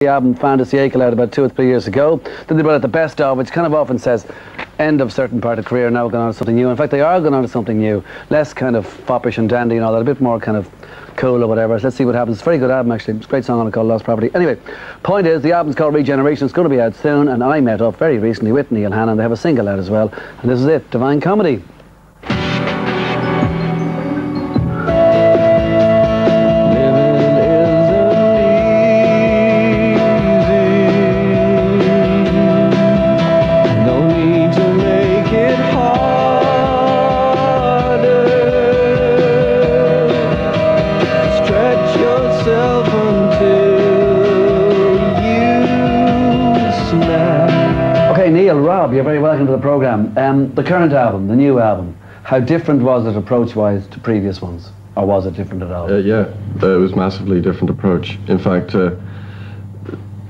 The album Fantasy Ekel out about 2 or 3 years ago. Then they brought out the best of, which kind of often says end of certain part of career, now going on to something new. In fact, they are going on to something new, less kind of foppish and dandy and all that, a bit more kind of cool or whatever. So let's see what happens. It's a very good album actually. It's a great song on it called Lost Property. Anyway, point is the album's called Regeneration. It's going to be out soon, and I met up very recently with Neil Hannon. They have a single out as well, and this is it, Divine Comedy. Neil, Rob, you're very welcome to the programme. The current album, the new album, how different was it approach-wise to previous ones? Or was it different at all? Yeah, it was a massively different approach. In fact,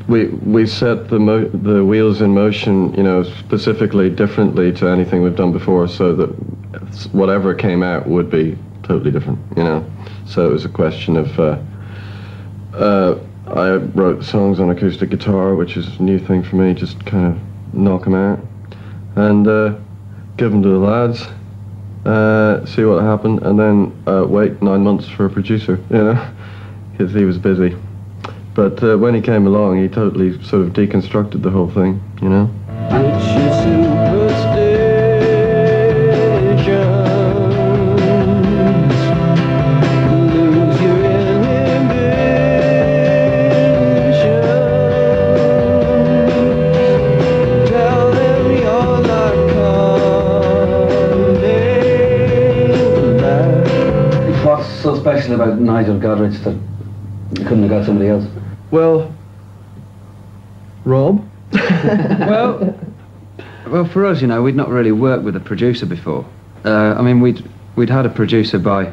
we set the wheels in motion, you know, specifically differently to anything we've done before, so that whatever came out would be totally different, you know. So it was a question of, I wrote songs on acoustic guitar, which is a new thing for me, just kind of knock them out and give them to the lads, see what happened, and then wait 9 months for a producer, you know, because he was busy. But when he came along, he totally sort of deconstructed the whole thing, you know. So special about Nigel Godrich that you couldn't have got somebody else? Well, Rob? well, for us, you know, we'd not really worked with a producer before. I mean, we'd had a producer by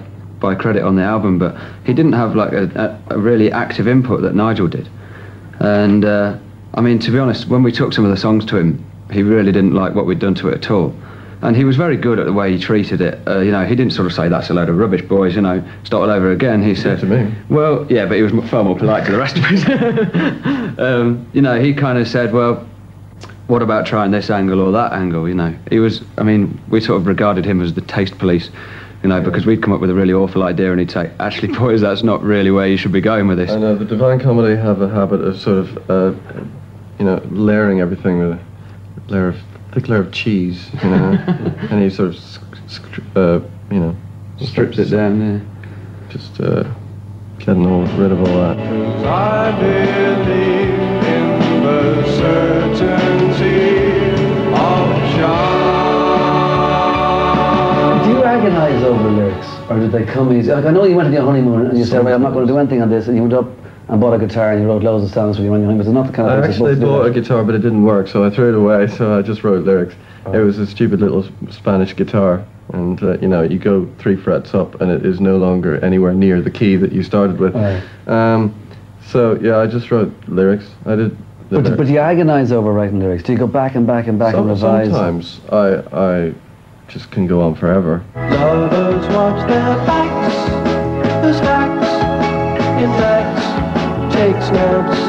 credit on the album, but he didn't have like a really active input that Nigel did. And I mean, to be honest, when we took some of the songs to him, he really didn't like what we'd done to it at all. And he was very good at the way he treated it. You know, he didn't sort of say, "That's a load of rubbish, boys, you know, start all over again." He said to me. Well, yeah, but he was far more polite to the rest of us. You know, he kind of said, "Well, what about trying this angle or that angle?" You know, he was, I mean, we sort of regarded him as the taste police, you know, because we'd come up with a really awful idea and he'd say, "Actually, boys, that's not really where you should be going with this." I know, the Divine Comedy have a habit of sort of, you know, layering everything with a thick layer of cheese, you know, and he sort of, you know, strips it down, yeah. Just getting rid of all that. I believe in the certainty of shine. Do you agonise over lyrics, or did they come easy? Like, I know you went on your honeymoon and you said, "Well, I'm not going to do anything on this," and you went up and bought a guitar and you wrote loads of songs when you went on your honeymoon. But it's not the kind of I actually bought a guitar, but it didn't work, so I threw it away, so I just wrote lyrics. Oh. It was a stupid little Spanish guitar, and you know, you go 3 frets up and it is no longer anywhere near the key that you started with. Oh. So yeah, I just wrote lyrics. I did. But you agonise over writing lyrics? Do you go back and back and back and revise? Sometimes I just can go on forever. Lovers watch their backs, the stacks, in facts, take snaps,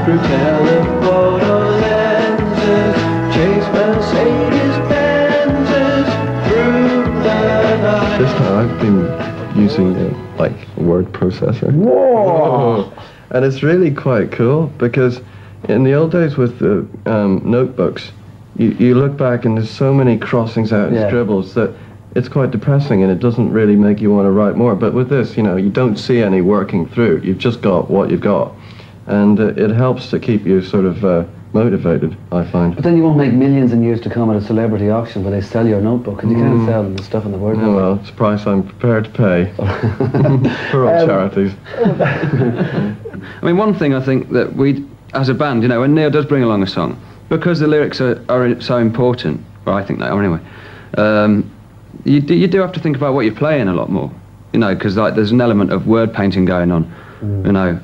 prepare the photo lenses, chase Mercedes Benzes through the night. This time I've been using like a word processor. Whoa! And it's really quite cool, because in the old days with the notebooks, you look back and there's so many crossings out and scribbles that it's quite depressing, and it doesn't really make you want to write more. But with this, you know, you don't see any working through. You've just got what you've got, and it helps to keep you sort of motivated, I find. But then you won't make millions in years to come at a celebrity auction where they sell your notebook, and you can't sell them the stuff in the word. Oh, well, it's a price I'm prepared to pay for all charities. I mean, one thing I think that we, as a band, you know, when Neil does bring along a song, because the lyrics are so important, or I think they are anyway, you do have to think about what you're playing a lot more, you know, because like there's an element of word painting going on, you know,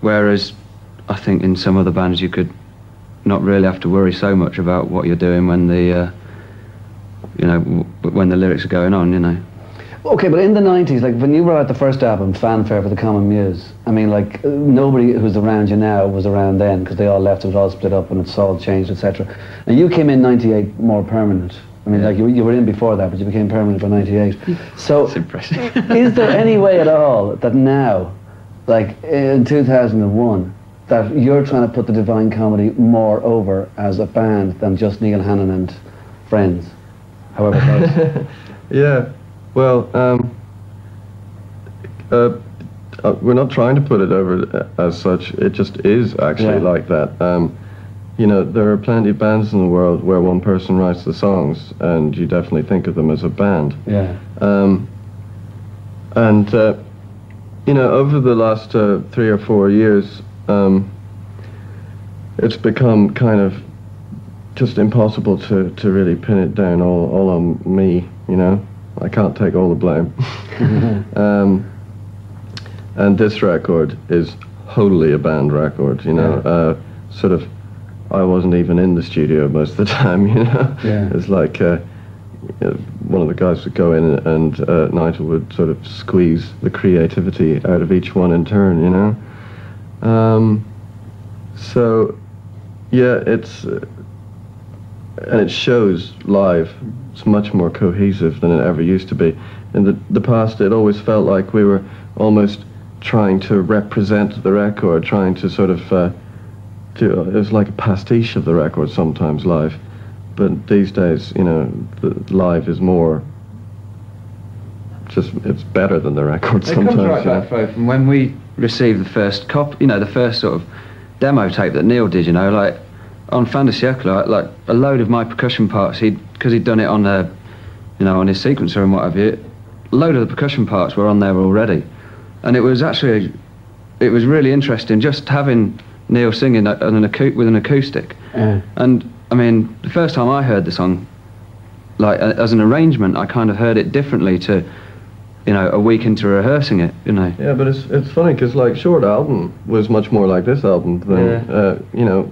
whereas I think in some other bands you could not really have to worry so much about what you're doing when the, you know, when the lyrics are going on, you know. Okay, but in the 90s, like when you brought out the first album, Fanfare for the Common Muse, I mean, like nobody who's around you now was around then because they all left, it was all split up and it's all changed, etc. And you came in 98 more permanent. I mean, like you were in before that, but you became permanent by 98. So, That's impressive. is there any way at all that now, like in 2001, that you're trying to put the Divine Comedy more over as a band than just Neil Hannon and friends, however close? Yeah. Well, we're not trying to put it over as such. It just is actually like that. You know, there are plenty of bands in the world where one person writes the songs, and you definitely think of them as a band. Yeah. You know, over the last 3 or 4 years, it's become kind of just impossible to really pin it down all on me. You know. I can't take all the blame. And this record is wholly a band record, you know. Sort of, I wasn't even in the studio most of the time, you know. Yeah. It's like one of the guys would go in and Nigel would sort of squeeze the creativity out of each one in turn, you know. So, yeah, and it shows live. It's much more cohesive than it ever used to be. In the past, it always felt like we were almost trying to represent the record, trying to sort of it was like a pastiche of the record sometimes live. But these days, you know, the live is more just, it's better than the record sometimes. It comes right back from when we received the first you know, the first sort of demo tape that Neil did, you know, like on Fin de Siècle, like a load of my percussion parts, because he'd done it on you know, on his sequencer and what have you, a load of the percussion parts were on there already. And it was actually, it was really interesting just having Neil singing with an acoustic. And I mean, the first time I heard the song, like as an arrangement, I kind of heard it differently to, you know, a week into rehearsing it, you know. Yeah, but it's funny because like Short Album was much more like this album than, you know,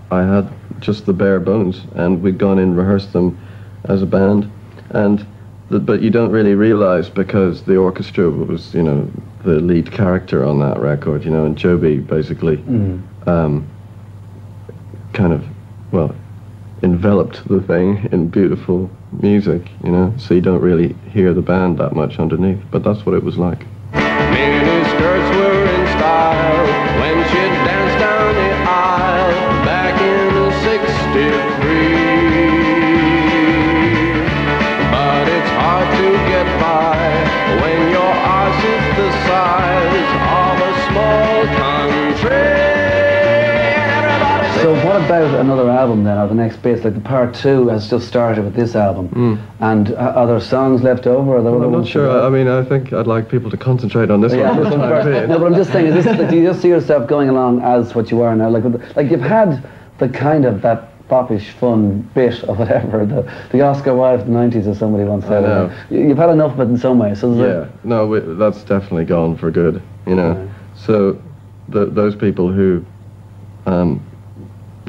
I had just the bare bones, and we'd gone in, rehearsed them as a band, and but you don't really realize because the orchestra was, you know, the lead character on that record, you know, and Joby basically kind of, well, enveloped the thing in beautiful music, you know, so you don't really hear the band that much underneath, but that's what it was like. Mini skirts were in style when she danced down the aisle back in the 63. But it's hard to get by when your arse is the size of a small country. So what about another album then, or the next bit? Like the part 2 has just started with this album, and are there songs left over? Or Well, I'm not sure. I mean, I think I'd like people to concentrate on this one. For the time being. No, but I'm just saying, is this, do you just see yourself going along as what you are now? Like you've had the kind of that foppish fun bit or whatever, the Oscar Wilde of the 90s, as somebody once said. I know. You've had enough of it in some way. So no, that's definitely gone for good, you know. So those people who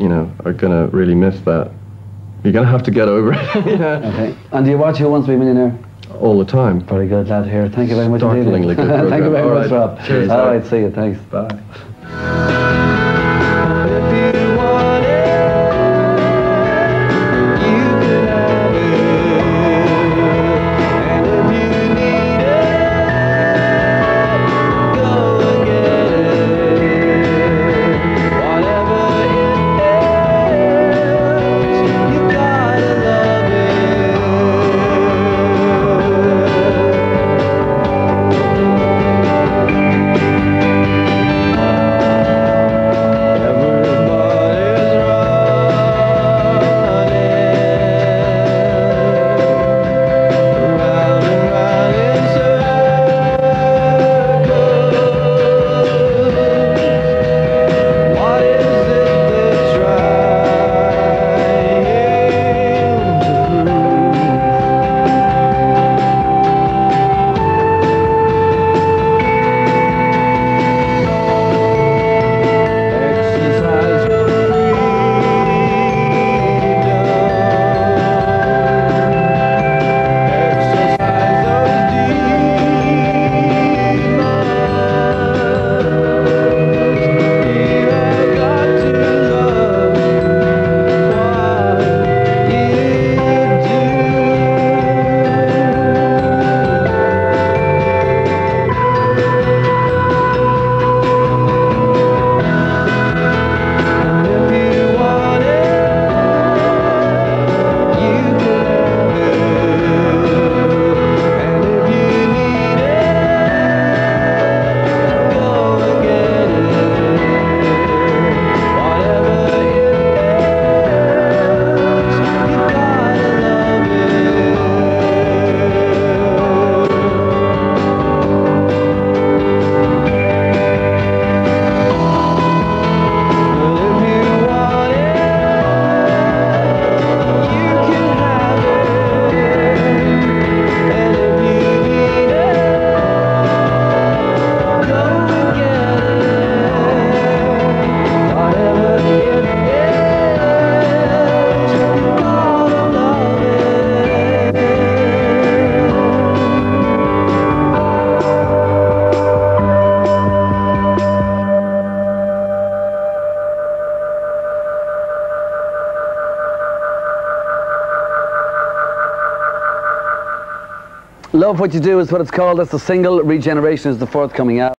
you know, are going to really miss that. You're going to have to get over it. You know? Okay. And do you watch Who Wants to Be a Millionaire? All the time. Very good, lad here. Thank you very much. Startlingly good program. Thank you very much, Rob. Cheers. All right, see you. Thanks. Bye. Love What You Do is what it's called. That's the single. Regeneration is the forthcoming album.